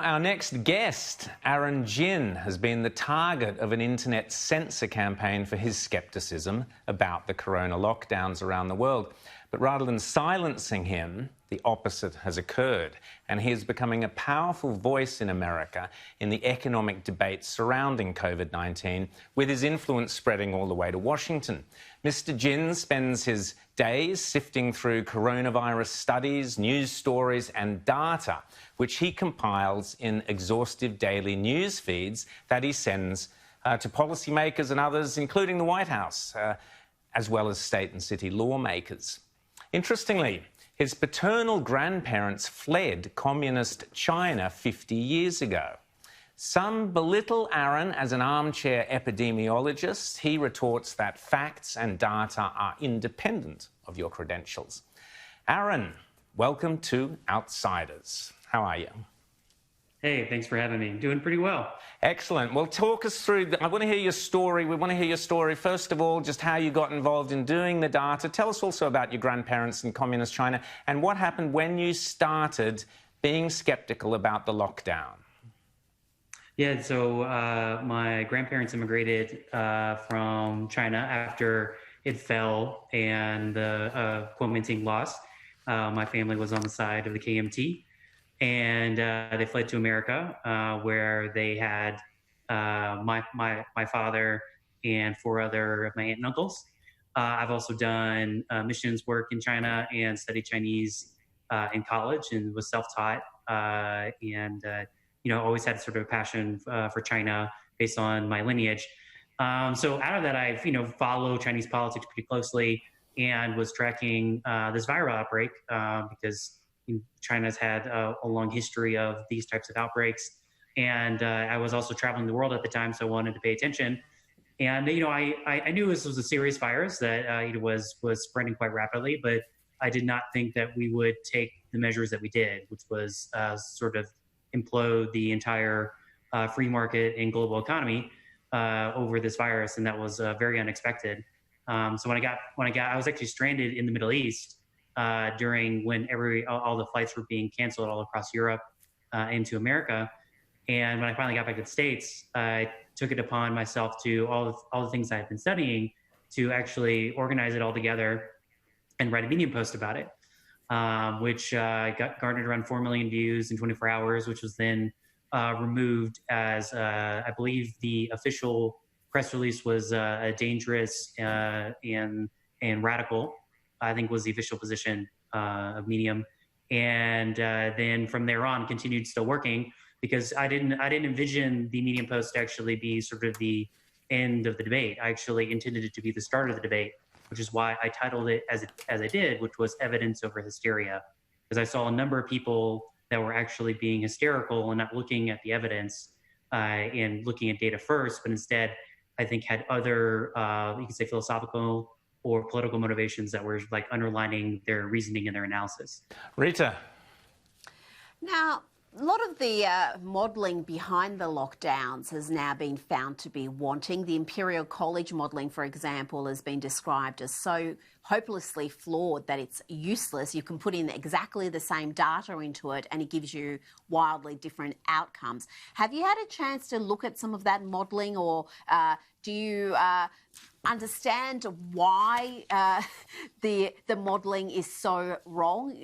Our next guest, Aaron Ginn, has been the target of an internet censor campaign for his scepticism about the corona lockdowns around the world. But rather than silencing him, the opposite has occurred, and he is becoming a powerful voice in America in the economic debate surrounding COVID-19, with his influence spreading all the way to Washington. Mr. Ginn spends his days sifting through coronavirus studies, news stories and data, which he compiles in exhaustive daily news feeds that he sends to policymakers and others, including the White House, as well as state and city lawmakers. Interestingly, his paternal grandparents fled communist China 50 years ago. Some belittle Aaron as an armchair epidemiologist. He retorts that facts and data are independent of your credentials. Aaron, welcome to Outsiders. How are you? Hey, thanks for having me. Doing pretty well. Excellent. Well, talk us through. I want to hear your story. We want to hear your story, first of all, just how you got involved in doing the data. Tell us also about your grandparents in communist China and what happened when you started being skeptical about the lockdown. Yeah, so my grandparents immigrated from China after it fell and the Kuomintang lost. My family was on the side of the KMT. And they fled to America, where they had my father and 4 other of my aunt and uncles. I've also done missions work in China and studied Chinese in college and was self-taught. Always had sort of a passion for China based on my lineage. So out of that, I've followed Chinese politics pretty closely and was tracking this viral outbreak because China's had a long history of these types of outbreaks. And I was also traveling the world at the time, so I wanted to pay attention. And, I knew this was a serious virus that was spreading quite rapidly, but I did not think that we would take the measures that we did, which was sort of implode the entire free market and global economy over this virus. And that was very unexpected. So I was actually stranded in the Middle East during when all the flights were being canceled all across Europe into America. And when I finally got back to the States, I took it upon myself to all the things I had been studying to actually organize it all together and write a Medium post about it, which garnered around 4 million views in 24 hours, which was then removed as, I believe the official press release was dangerous and radical, I think was the official position of Medium. And then from there on continued still working, because I didn't envision the Medium post to actually be sort of the end of the debate. I actually intended it to be the start of the debate, which is why I titled it as I did, which was Evidence Over Hysteria, because I saw a number of people that were actually being hysterical and not looking at the evidence and looking at data first, but instead I think had other, you could say philosophical or political motivations that were like underlining their reasoning and their analysis. Rita. Now, a lot of the modelling behind the lockdowns has now been found to be wanting. The Imperial College modelling, for example, has been described as so hopelessly flawed that it's useless. You can put in exactly the same data into it and it gives you wildly different outcomes. Have you had a chance to look at some of that modelling, or do you understand why the modelling is so wrong?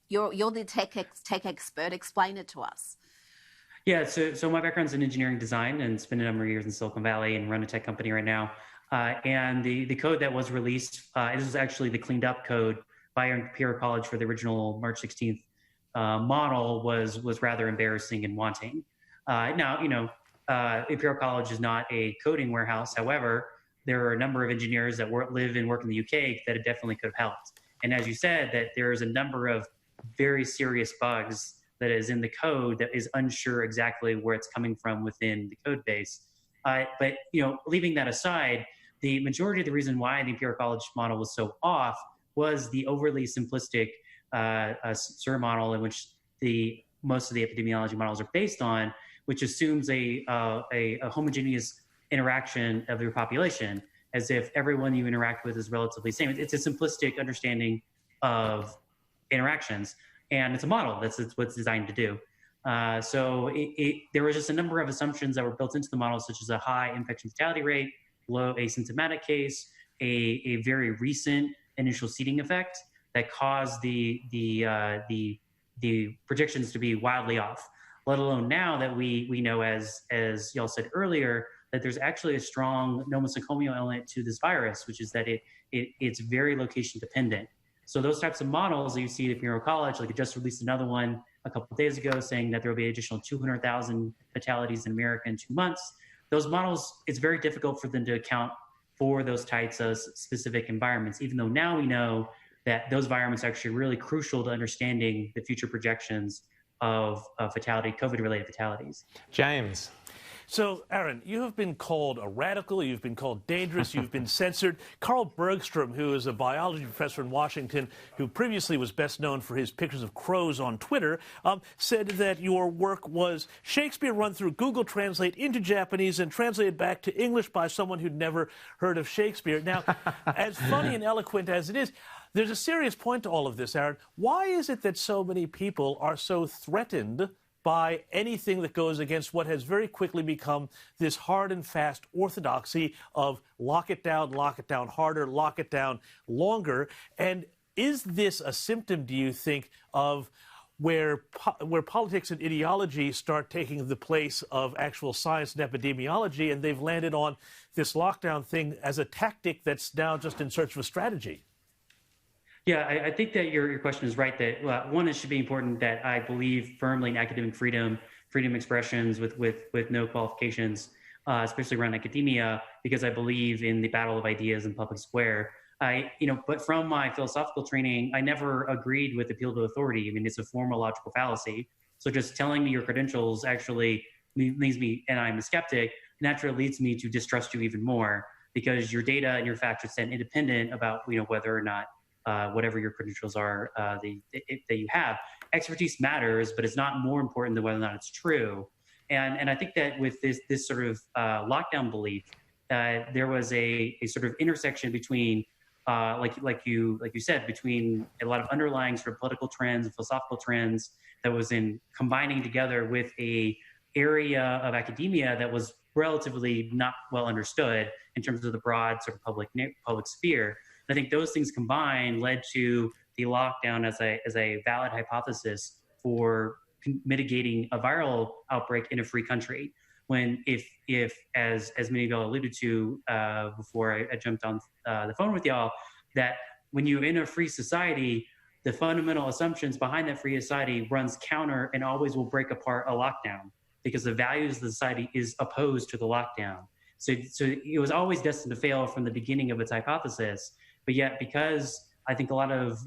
You're the tech expert. Explain it to us. Yeah, so my background's in engineering design and spent a number of years in Silicon Valley and run a tech company right now. And the code that was released, this is actually the cleaned up code by Imperial College for the original March 16th model was rather embarrassing and wanting. Now, Imperial College is not a coding warehouse. However, there are a number of engineers that live and work in the UK that it definitely could have helped. And as you said, that there's a number of very serious bugs that is in the code that is unsure exactly where it's coming from within the code base. But leaving that aside, the majority of the reason why the Imperial College model was so off was the overly simplistic SIR model in which most of the epidemiology models are based on, which assumes a homogeneous interaction of your population, as if everyone you interact with is relatively the same. It's a simplistic understanding of interactions, and it's a model. That's what it's designed to do. There was just a number of assumptions that were built into the model, such as a high infection fatality rate, low asymptomatic case, a very recent initial seeding effect that caused the predictions to be wildly off. Let alone now that we know, as y'all said earlier, that there's actually a strong nosocomial element to this virus, which is that it's very location dependent. So those types of models that you see at Imperial College, like it just released another one a couple of days ago saying that there will be an additional 200,000 fatalities in America in 2 months. Those models, it's very difficult for them to account for those types of specific environments, even though now we know that those environments are actually really crucial to understanding the future projections of COVID-related fatalities. James. So, Aaron, you have been called a radical, you've been called dangerous, you've been censored. Carl Bergstrom, who is a biology professor in Washington, who previously was best known for his pictures of crows on Twitter, said that your work was Shakespeare run through Google Translate into Japanese and translated back to English by someone who'd never heard of Shakespeare. Now, as funny and eloquent as it is, there's a serious point to all of this, Aaron. Why is it that so many people are so threatened by anything that goes against what has very quickly become this hard and fast orthodoxy of lock it down harder, lock it down longer? And is this a symptom, do you think, of where politics and ideology start taking the place of actual science and epidemiology, and they've landed on this lockdown thing as a tactic that's now just in search of a strategy? Yeah, I think that your question is right. That one, it should be important that I believe firmly in academic freedom expressions with no qualifications, especially around academia, because I believe in the battle of ideas in public square. But from my philosophical training, I never agreed with appeal to authority. I mean, it's a formal logical fallacy. So just telling me your credentials actually leads me, and I'm a skeptic, naturally leads me to distrust you even more, because your data and your facts are stand independent about whether or not whatever your credentials are that you have. Expertise matters, but it's not more important than whether or not it's true. And I think that with this sort of lockdown belief, there was a sort of intersection between, like you said, between a lot of underlying sort of political trends and philosophical trends that was in combining together with a area of academia that was relatively not well understood in terms of the broad sort of public sphere. I think those things combined led to the lockdown as a valid hypothesis for mitigating a viral outbreak in a free country. When if as many of y'all alluded to before I jumped on the phone with y'all, that when you're in a free society, the fundamental assumptions behind that free society runs counter and always will break apart a lockdown, because the values of the society is opposed to the lockdown. So it was always destined to fail from the beginning of its hypothesis. But yet, because I think a lot of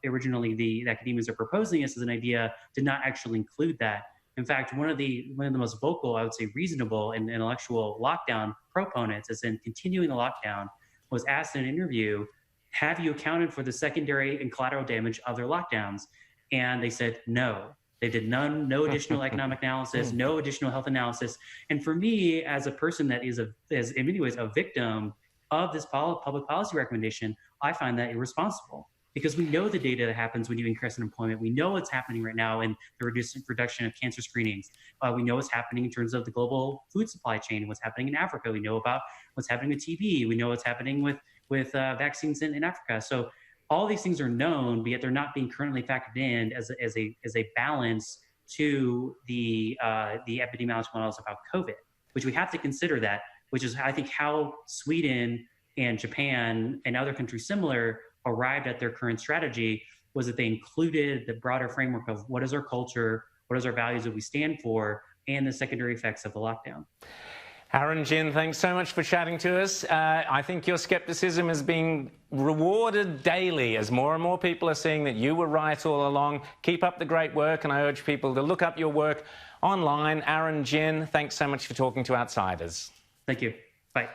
originally the academians are proposing this as an idea, did not actually include that. In fact, one of the most vocal, I would say reasonable and intellectual lockdown proponents, as in continuing the lockdown, was asked in an interview, have you accounted for the secondary and collateral damage of their lockdowns? And they said no. They did no additional economic analysis, no additional health analysis. And for me, as a person that is in many ways a victim of this public policy recommendation, I find that irresponsible, because we know the data that happens when you increase unemployment. We know what's happening right now in the reduction of cancer screenings. We know what's happening in terms of the global food supply chain, what's happening in Africa. We know about what's happening with TB. We know what's happening with vaccines in Africa. So all these things are known, but yet they're not being currently factored in as a balance to the epidemiological models about COVID, which we have to consider that, which is, I think, how Sweden and Japan and other countries similar arrived at their current strategy, was that they included the broader framework of what is our culture, what is our values that we stand for, and the secondary effects of the lockdown. Aaron Ginn, thanks so much for chatting to us. I think your skepticism is being rewarded daily as more and more people are seeing that you were right all along. Keep up the great work, and I urge people to look up your work online. Aaron Ginn, thanks so much for talking to Outsiders. Thank you. Bye.